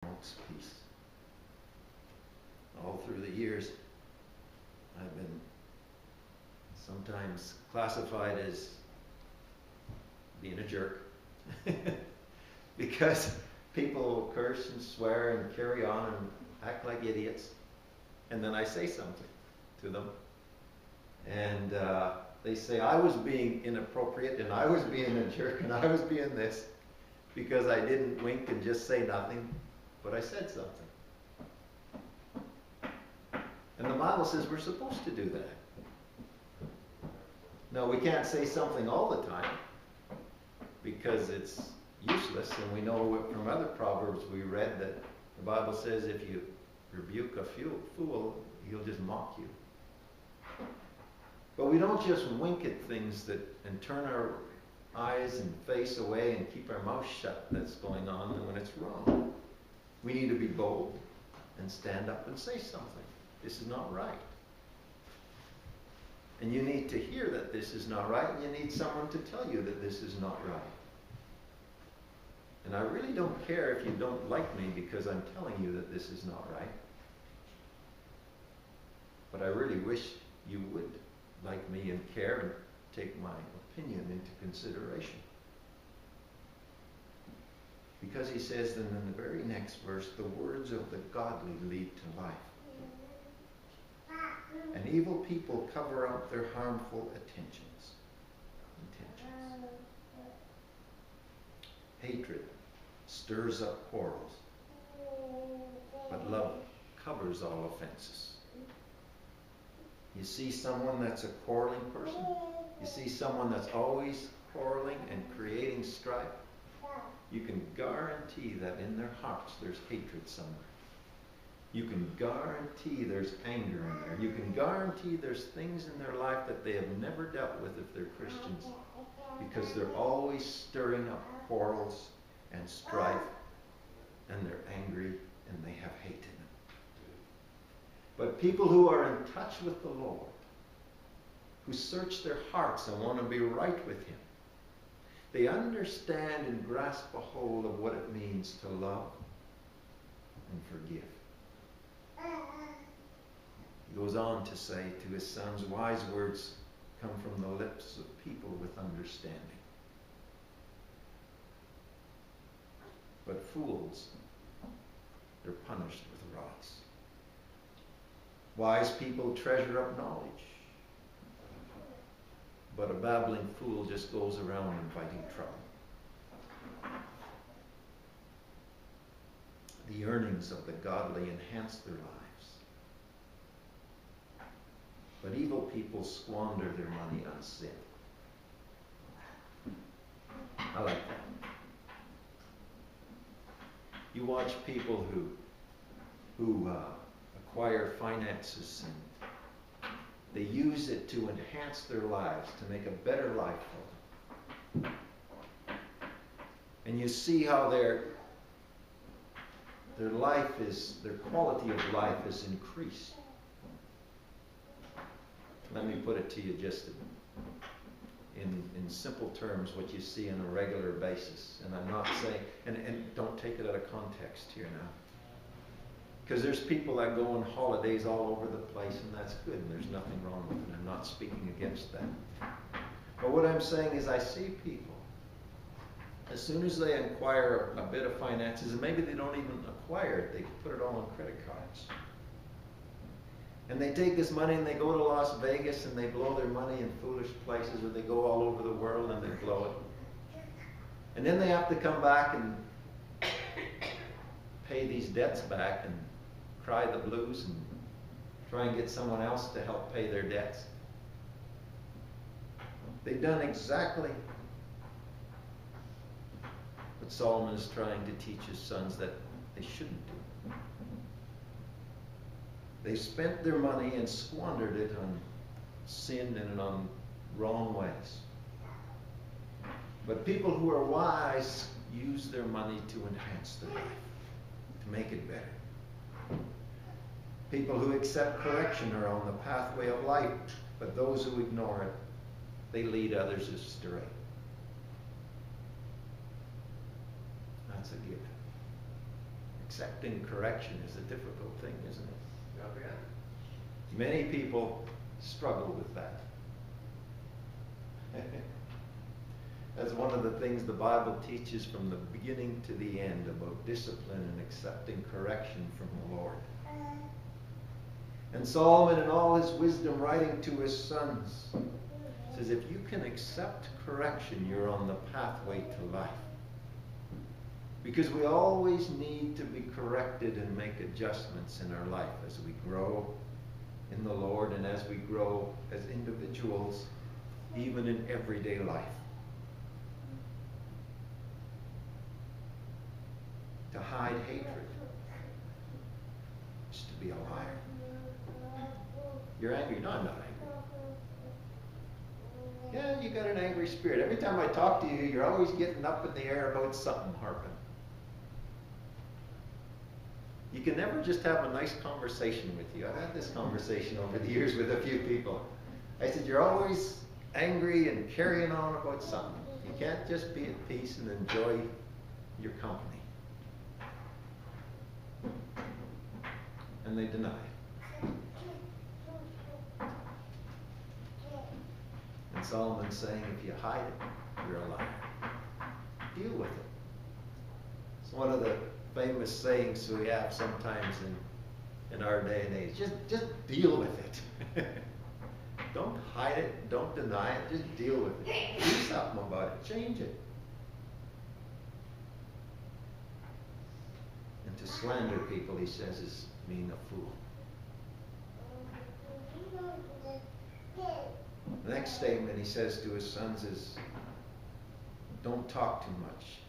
peace. All through the years, I've been sometimes classified as being a jerk because people curse and swear and carry on and act like idiots, and then I say something to them, and they say I was being inappropriate and I was being a jerk and I was being this because I didn't wink and just say nothing, but I said something. And the Bible says we're supposed to do that. No, we can't say something all the time because it's useless, and we know from other Proverbs we read that the Bible says if you rebuke a fool, he'll just mock you. But we don't just wink at things and turn our eyes and face away and keep our mouth shut that's going on when it's wrong. We need to be bold and stand up and say something. This is not right. And you need to hear that this is not right, and you need someone to tell you that this is not right. And I really don't care if you don't like me because I'm telling you that this is not right. But I really wish you would like me and care and take my opinion into consideration. Because he says then in the very next verse, the words of the godly lead to life. And evil people cover up their harmful intentions. Hatred stirs up quarrels, but love covers all offenses. You see someone that's a quarreling person? You see someone that's always quarreling and creating strife? You can guarantee that in their hearts there's hatred somewhere. You can guarantee there's anger in there. You can guarantee there's things in their life that they have never dealt with if they're Christians, because they're always stirring up quarrels and strife, and they're angry and they have hate in them. But people who are in touch with the Lord, who search their hearts and want to be right with Him, they understand and grasp a hold of what it means to love and forgive. He goes on to say to his sons, wise words come from the lips of people with understanding. But fools, they're punished with rods. Wise people treasure up knowledge, but a babbling fool just goes around inviting trouble. The earnings of the godly enhance their lives, but evil people squander their money on sin. I like that. You watch people who acquire finances and they use it to enhance their lives, to make a better life for them. And you see how their quality of life is increased. Let me put it to you just in simple terms, what you see on a regular basis. And I'm not saying, and don't take it out of context here now. Because there's people that go on holidays all over the place, and that's good, and there's nothing wrong with it. I'm not speaking against that. But what I'm saying is I see people, as soon as they acquire a bit of finances, and maybe they don't even acquire it, they put it all on credit cards. And they take this money and they go to Las Vegas and they blow their money in foolish places, or they go all over the world and they blow it. And then they have to come back and pay these debts back and cry the blues and try and get someone else to help pay their debts. They've done exactly what Solomon is trying to teach his sons that they shouldn't do. They spent their money and squandered it on sin and on wrong ways. But people who are wise use their money to enhance their life, to make it better. People who accept correction are on the pathway of life, but those who ignore it, they lead others astray. That's a gift. Accepting correction is a difficult thing, isn't it? Oh, yeah. Many people struggle with that. That's one of the things the Bible teaches from the beginning to the end about discipline and accepting correction from the Lord. And Solomon, in all his wisdom, writing to his sons, says, if you can accept correction, you're on the pathway to life. Because we always need to be corrected and make adjustments in our life as we grow in the Lord and as we grow as individuals, even in everyday life. To hide hatred is to be a liar. You're angry? No, I'm not angry. Yeah, you got an angry spirit. Every time I talk to you, you're always getting up in the air about something, Harpin. You can never just have a nice conversation with you. I've had this conversation over the years with a few people. I said, you're always angry and carrying on about something. You can't just be at peace and enjoy your company. And they deny it. And Solomon's saying, if you hide it, you're a liar. Deal with it. It's one of the famous sayings we have sometimes in our day and age. Just deal with it. Don't hide it. Don't deny it. Just deal with it. Do something about it. Change it. And to slander people, he says, is being a fool. The next statement he says to his sons is, don't talk too much,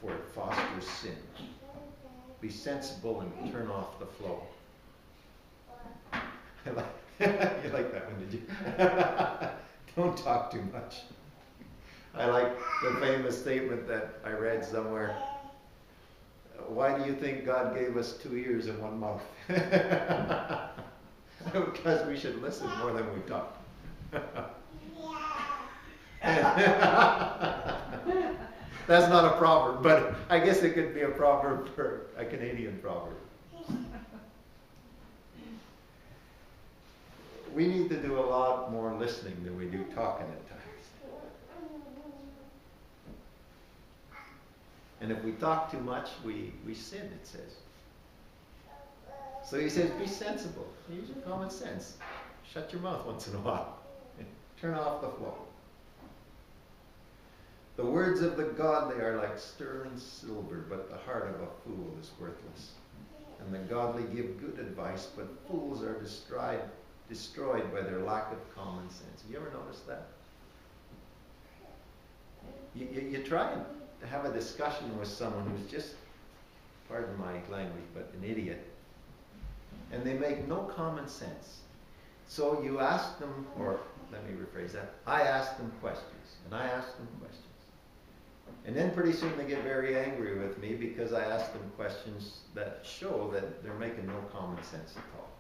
for it fosters sin. Be sensible and turn off the flow. You like that one, did you? Don't talk too much. I like the famous statement that I read somewhere. Why do you think God gave us 2 ears and 1 mouth? Because we should listen more than we talk. That's not a proverb, but I guess it could be a proverb for a Canadian proverb. We need to do a lot more listening than we do talking at times. And if we talk too much, we sin, it says. So he says, be sensible. Use your common sense. Shut your mouth once in a while. Turn off the flow. The words of the godly are like sterling silver, but the heart of a fool is worthless. And the godly give good advice, but fools are destroyed by their lack of common sense. Have you ever noticed that? You try and have a discussion with someone who's just, pardon my language, but an idiot, and they make no common sense. So you ask them, or let me rephrase that, I ask them questions, and I ask them questions. And then pretty soon they get very angry with me because I ask them questions that show that they're making no common sense at all.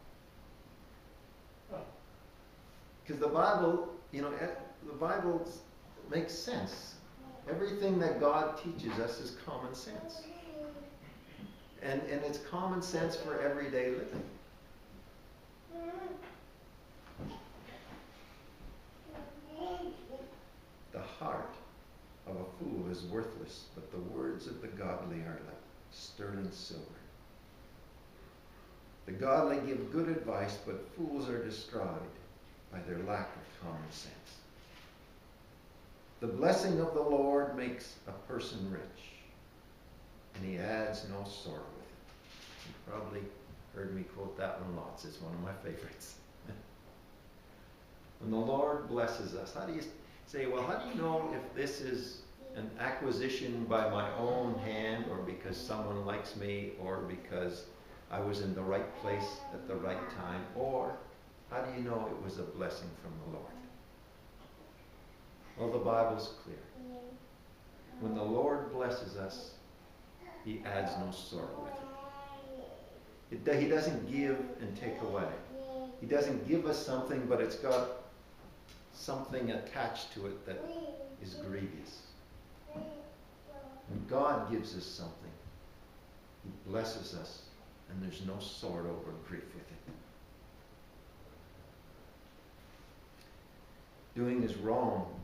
Because the Bible, the Bible makes sense. Everything that God teaches us is common sense. And it's common sense for everyday living. The heart of a fool is worthless, but the words of the godly are like sterling silver. The godly give good advice, but fools are destroyed by their lack of common sense. The blessing of the Lord makes a person rich, and he adds no sorrow with it. You probably heard me quote that one lots. It's one of my favorites. When the Lord blesses us, how do you say, well, how do you know if this is an acquisition by my own hand, or because someone likes me, or because I was in the right place at the right time, or how do you know it was a blessing from the Lord? Well, the Bible's clear. When the Lord blesses us, he adds no sorrow with it. He doesn't give and take away. He doesn't give us something, but it's got something attached to it that is grievous. When God gives us something, He blesses us, and there's no sword over grief with it. Doing is wrong